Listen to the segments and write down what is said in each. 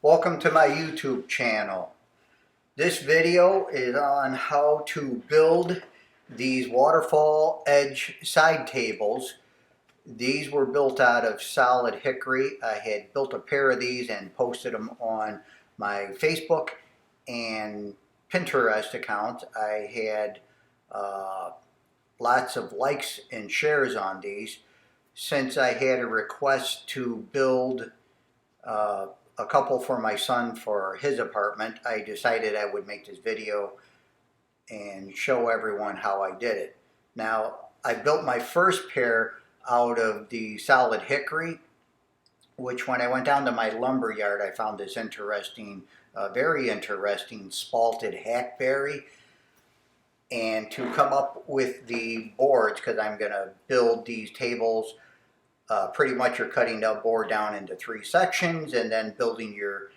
Welcome to my YouTube channel. This video is on how to build these waterfall edge side tables. These were built out of solid hickory. I had built a pair of these and posted them on my Facebook and Pinterest account. I had lots of likes and shares on these. Since I had a request to build a couple for my son for his apartment, I decided I would make this video and show everyone how I did it. Now, I built my first pair out of the solid hickory, which when I went down to my lumber yard, I found this interesting, very interesting spalted hackberry. And to come up with the boards, because I'm going to build these tables, pretty much you're cutting the board down into 3 sections and then building your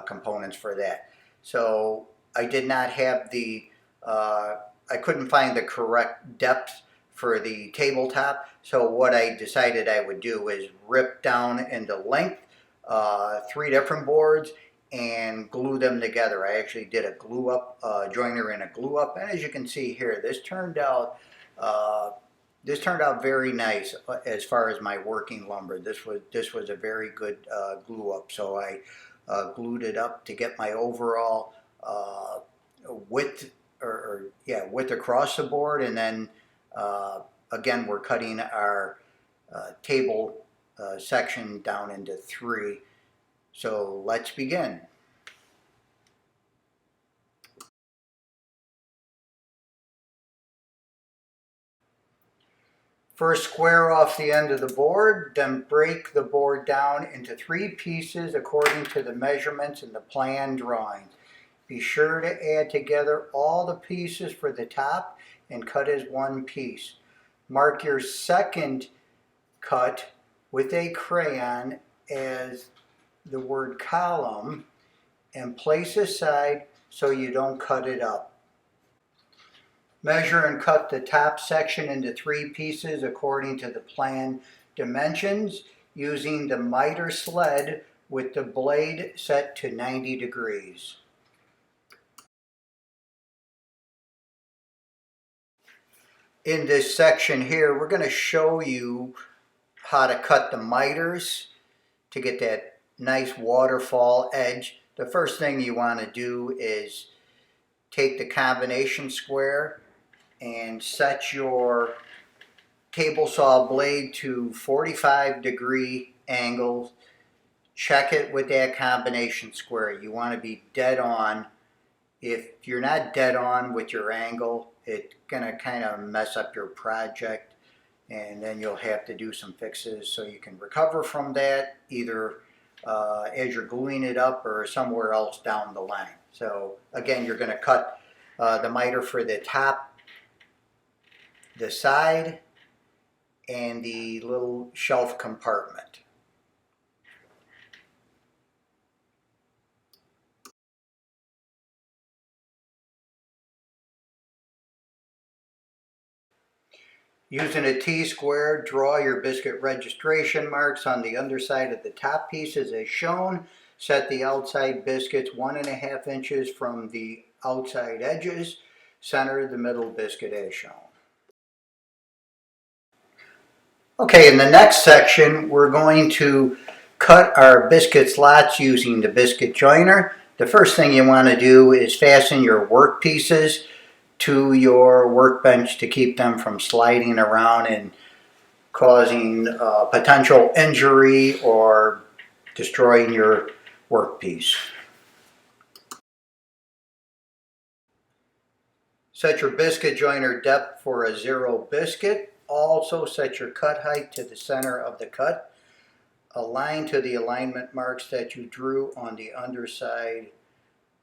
components for that. So I did not have the, I couldn't find the correct depth for the tabletop. So what I decided I would do is rip down into length 3 different boards and glue them together. I actually did a glue up, joinery and a glue up, and as you can see here, this turned out very nice as far as my working lumber. This was a very good glue up. So I glued it up to get my overall width width across the board, and then again we're cutting our table section down into 3. So let's begin. First square off the end of the board, then break the board down into 3 pieces according to the measurements in the plan drawings. Be sure to add together all the pieces for the top and cut as one piece. Mark your second cut with a crayon as the word column and place aside so you don't cut it up. Measure and cut the top section into 3 pieces according to the plan dimensions using the miter sled with the blade set to 90 degrees. In this section here, we're going to show you how to cut the miters to get that nice waterfall edge. The first thing you want to do is take the combination square and set your table saw blade to 45-degree angles. Check it with that combination square. You want to be dead on. If you're not dead on with your angle, it's going to kind of mess up your project, and then you'll have to do some fixes so you can recover from that, either as you're gluing it up or somewhere else down the line. So again, you're going to cut the miter for the top, the side, and the little shelf compartment. Using a T-square, draw your biscuit registration marks on the underside of the top pieces as shown. Set the outside biscuits 1.5 inches from the outside edges. Center the middle biscuit as shown. Okay, in the next section, we're going to cut our biscuit slots using the biscuit joiner. The first thing you want to do is fasten your work pieces to your workbench to keep them from sliding around and causing potential injury or destroying your workpiece. Set your biscuit joiner depth for a 0 biscuit. Also set your cut height to the center of the cut. Align to the alignment marks that you drew on the underside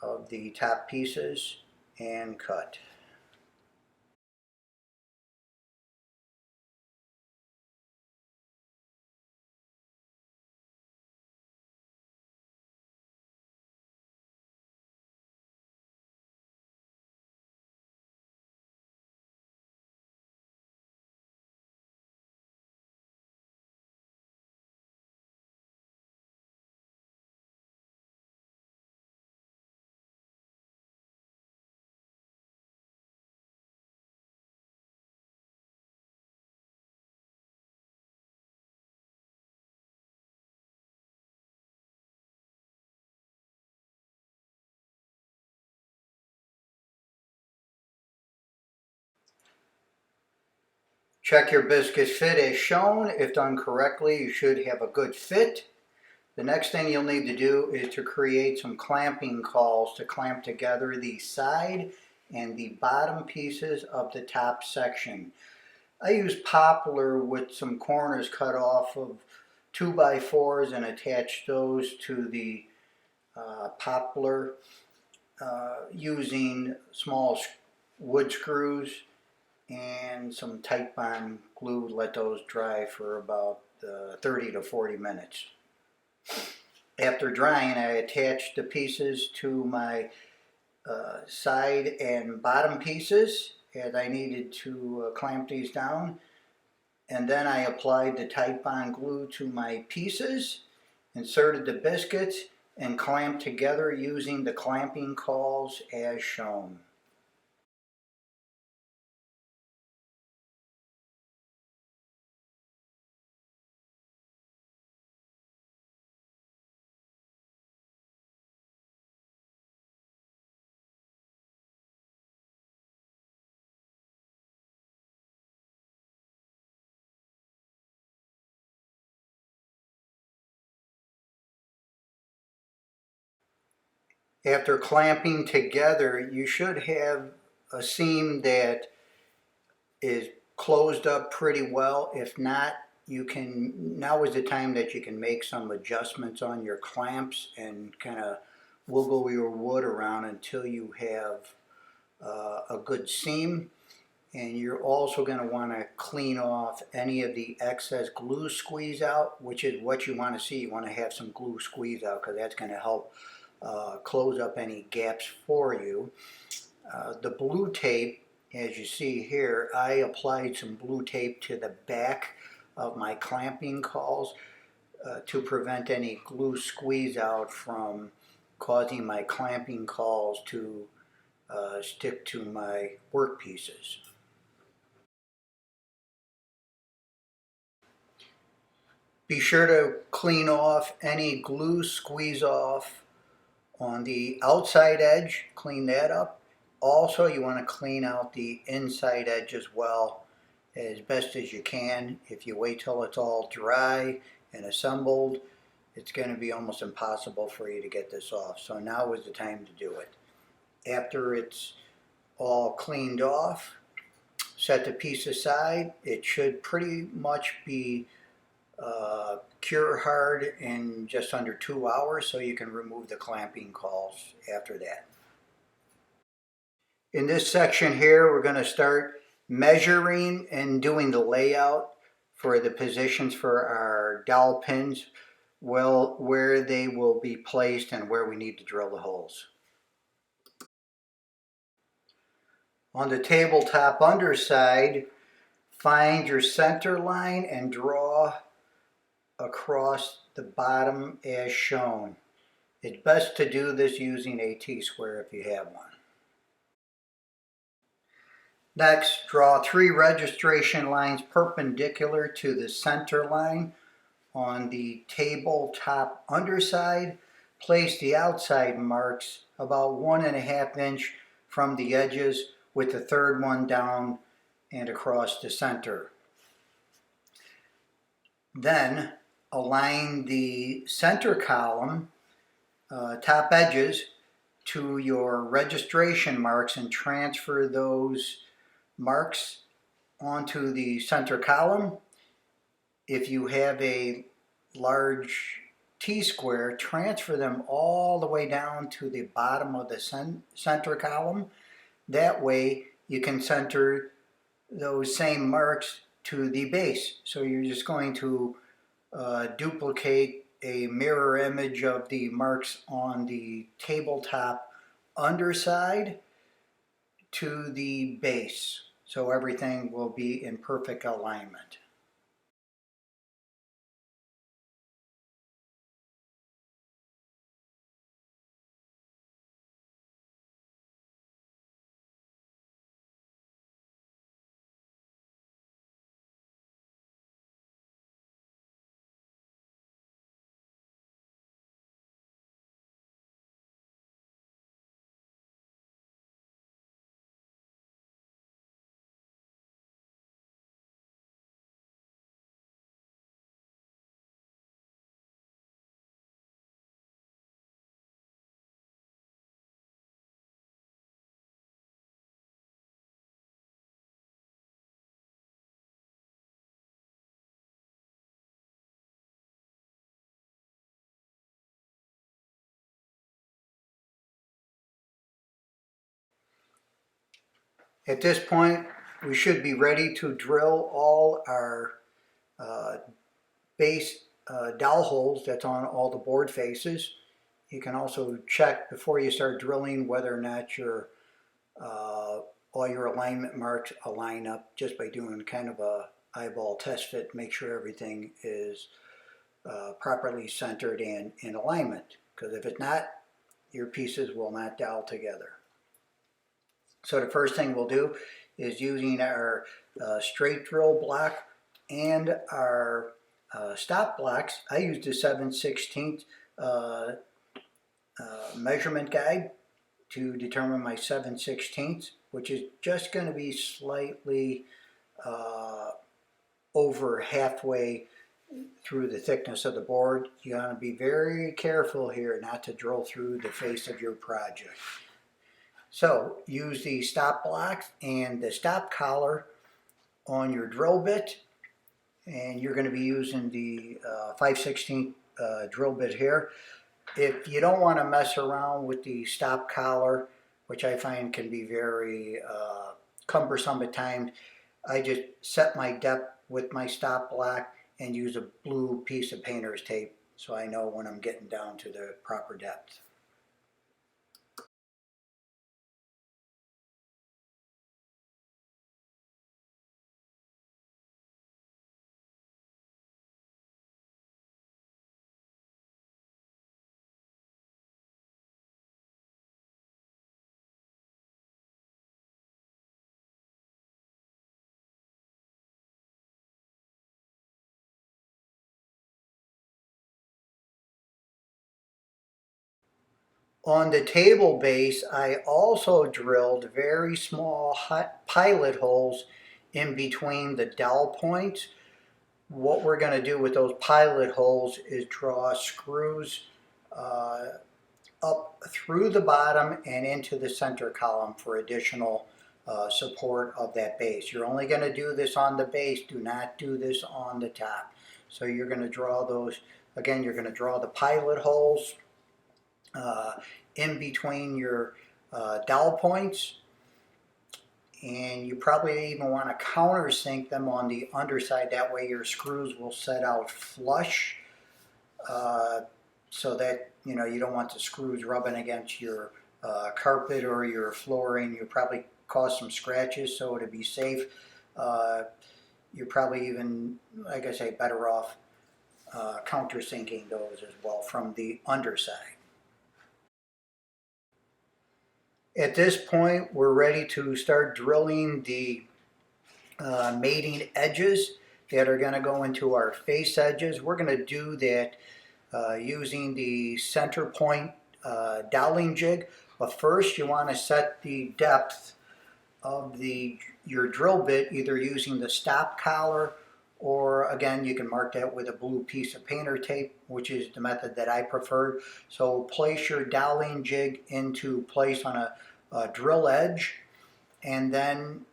of the top pieces and cut. Check your biscuits fit as shown. If done correctly, you should have a good fit. The next thing you'll need to do is to create some clamping cauls to clamp together the side and the bottom pieces of the top section. I use poplar with some corners cut off of 2x4s and attach those to the poplar using small wood screws and some tight bond glue. Let those dry for about 30 to 40 minutes. After drying, I attached the pieces to my side and bottom pieces, and I needed to clamp these down. And then I applied the tight bond glue to my pieces, inserted the biscuits, and clamped together using the clamping cauls as shown. After clamping together, you should have a seam that is closed up pretty well. If not, now is the time that you can make some adjustments on your clamps and kind of wiggle your wood around until you have a good seam. And you're also going to want to clean off any of the excess glue squeeze out, which is what you want to see. You want to have some glue squeeze out because that's going to help close up any gaps for you. The blue tape, as you see here, I applied some blue tape to the back of my clamping cauls to prevent any glue squeeze out from causing my clamping cauls to stick to my work pieces. Be sure to clean off any glue squeeze off on the outside edge, clean that up. Also, you want to clean out the inside edge as well as best as you can. If you wait till it's all dry and assembled, it's going to be almost impossible for you to get this off. So now is the time to do it. After it's all cleaned off, set the piece aside. It should pretty much be cure hard in just under 2 hours, so you can remove the clamping cauls after that. In this section here, we're going to start measuring and doing the layout for the positions for our dowel pins, well, where they will be placed and where we need to drill the holes. On the tabletop underside, find your center line and draw across the bottom as shown. It's best to do this using a T-square if you have one. Next, draw 3 registration lines perpendicular to the center line on the tabletop underside. Place the outside marks about 1.5 inch from the edges, with the third one down and across the center. Then align the center column top edges to your registration marks and transfer those marks onto the center column. If you have a large T-square, transfer them all the way down to the bottom of the center column. That way you can center those same marks to the base. So you're just going to duplicate a mirror image of the marks on the tabletop underside to the base. So everything will be in perfect alignment. At this point, we should be ready to drill all our base dowel holes that's on all the board faces. You can also check before you start drilling whether or not all your alignment marks align up just by doing kind of a eyeball test fit. Make sure everything is properly centered and in alignment, because if it's not, your pieces will not dowel together. So the first thing we'll do is using our straight drill block and our stop blocks. I used a 7/16 measurement guide to determine my 7/16, which is just going to be slightly over halfway through the thickness of the board. You want to be very careful here not to drill through the face of your project. So use the stop block and the stop collar on your drill bit, and you're going to be using the 5/16 drill bit here. If you don't want to mess around with the stop collar, which I find can be very cumbersome at times, I just set my depth with my stop block and use a blue piece of painter's tape so I know when I'm getting down to the proper depth. On the table base, I also drilled very small pilot holes in between the dowel points. What we're going to do with those pilot holes is draw screws up through the bottom and into the center column for additional support of that base. You're only going to do this on the base. Do not do this on the top. So you're going to draw those, again, you're going to draw the pilot holes in between your dowel points, and you probably even want to countersink them on the underside. That way your screws will set out flush, so that you don't want the screws rubbing against your carpet or your flooring. You'll probably cause some scratches, so to be safe, you're probably even, like I say, better off countersinking those as well from the underside. At this point, we're ready to start drilling the mating edges that are going to go into our face edges. We're going to do that using the center point doweling jig. But first, you want to set the depth of your drill bit, either using the stop collar, or again, you can mark that with a blue piece of painter tape, which is the method that I prefer. So place your doweling jig into place on a drill edge, and then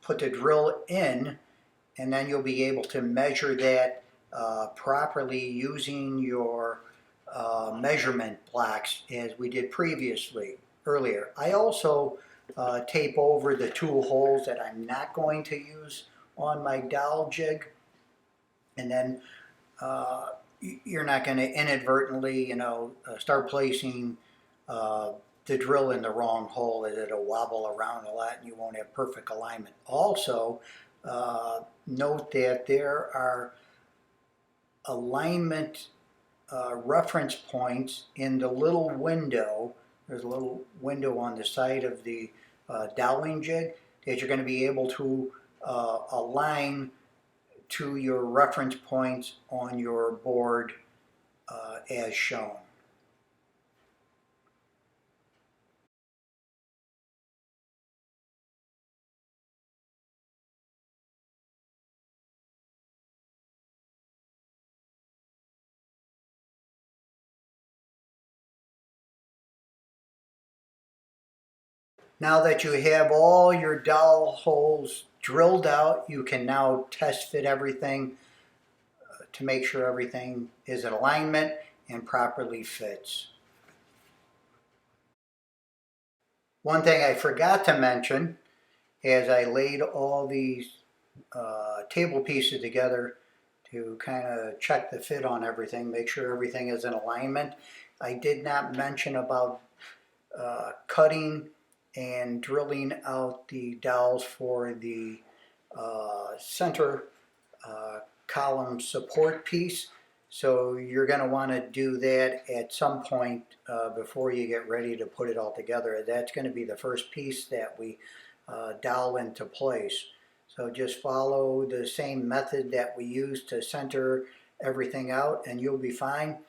put the drill in, and then you'll be able to measure that properly using your measurement blocks as we did earlier. I also tape over the two holes that I'm not going to use on my dowel jig, and then you're not going to inadvertently start placing the drill in the wrong hole, as it'll wobble around a lot and you won't have perfect alignment. Also, note that there are alignment reference points in the little window. There's a little window on the side of the doweling jig that you're going to be able to align to your reference points on your board as shown. Now that you have all your dowel holes drilled out, you can now test fit everything to make sure everything is in alignment and properly fits. One thing I forgot to mention as I laid all these table pieces together to kind of check the fit on everything, make sure everything is in alignment. I did not mention about cutting and drilling out the dowels for the center column support piece. So you're going to want to do that at some point before you get ready to put it all together. That's going to be the first piece that we dowel into place. So just follow the same method that we use to center everything out and you'll be fine.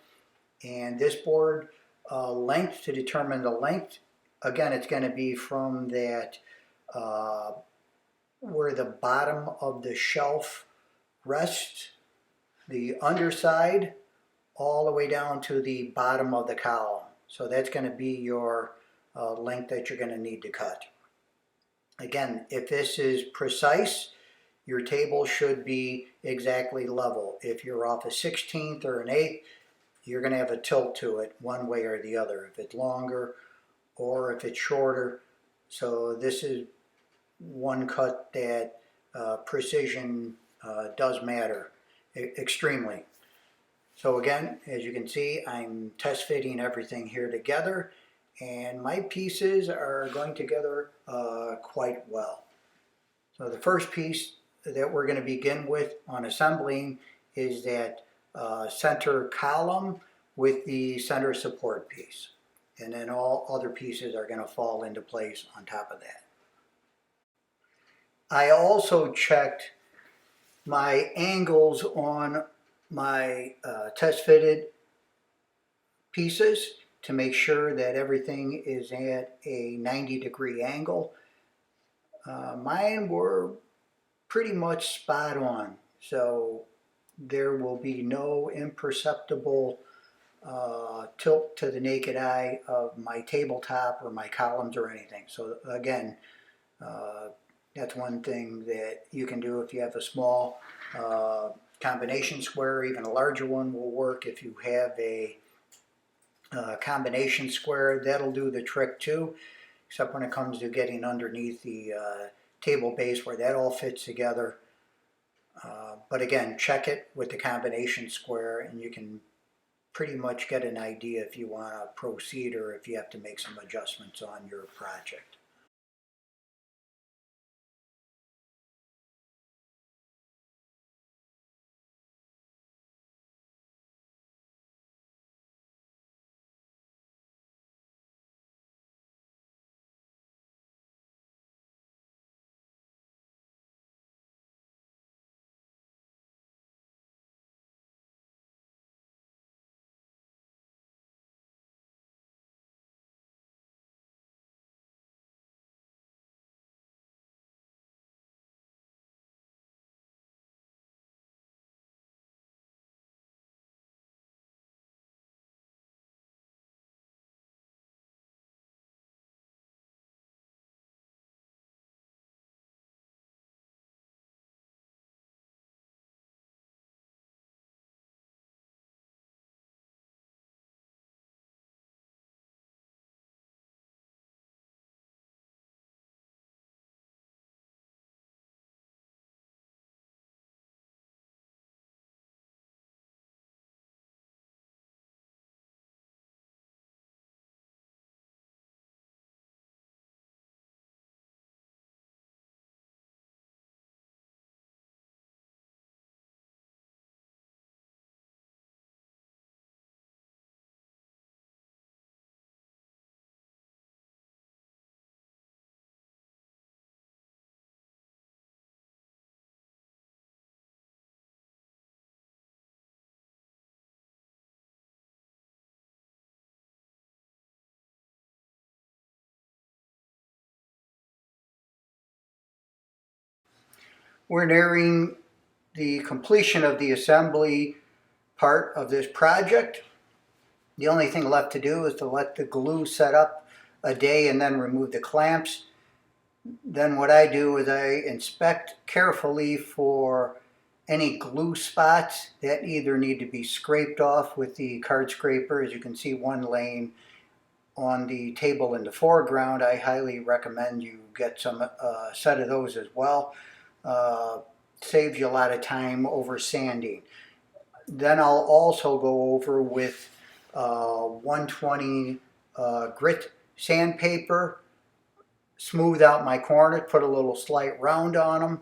And this board length, to determine the length, again, it's going to be from that where the bottom of the shelf rests, the underside, all the way down to the bottom of the column. So that's going to be your length that you're going to need to cut. Again, if this is precise, your table should be exactly level. If you're off a 16th or an 8th, you're going to have a tilt to it one way or the other, if it's longer or if it's shorter. So this is one cut that precision does matter extremely. So again, as you can see, I'm test fitting everything here together, and my pieces are going together quite well. So the first piece that we're going to begin with on assembling is that center column with the center support piece. And then all other pieces are going to fall into place on top of that. I also checked my angles on my test fitted pieces to make sure that everything is at a 90-degree angle. Mine were pretty much spot on, so there will be no imperceptible tilt to the naked eye of my tabletop or my columns or anything. So again, that's one thing that you can do if you have a small combination square. Even a larger one will work. If you have a combination square, that'll do the trick too, except when it comes to getting underneath the table base where that all fits together. But again, check it with the combination square and you can pretty much get an idea if you want to proceed or if you have to make some adjustments on your project. We're nearing the completion of the assembly part of this project. The only thing left to do is to let the glue set up a day and then remove the clamps. Then what I do is I inspect carefully for any glue spots that either need to be scraped off with the card scraper. As you can see, one lane on the table in the foreground, I highly recommend you get some set of those as well. Saves you a lot of time over sanding. Then I'll also go over with 120 grit sandpaper, smooth out my corners, put a little slight round on them,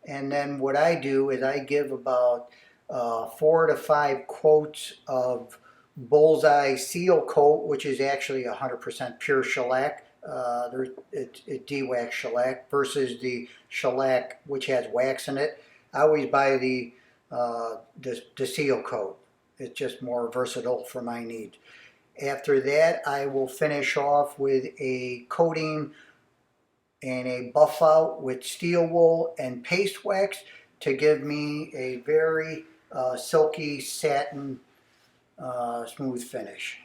and then what I do is I give about 4 to 5 quotes of Bullseye seal coat, which is actually 100% pure shellac. It de-wax shellac versus the shellac which has wax in it. I always buy the seal coat. It's just more versatile for my needs. After that, I will finish off with a coating and a buff out with steel wool and paste wax to give me a very silky satin smooth finish.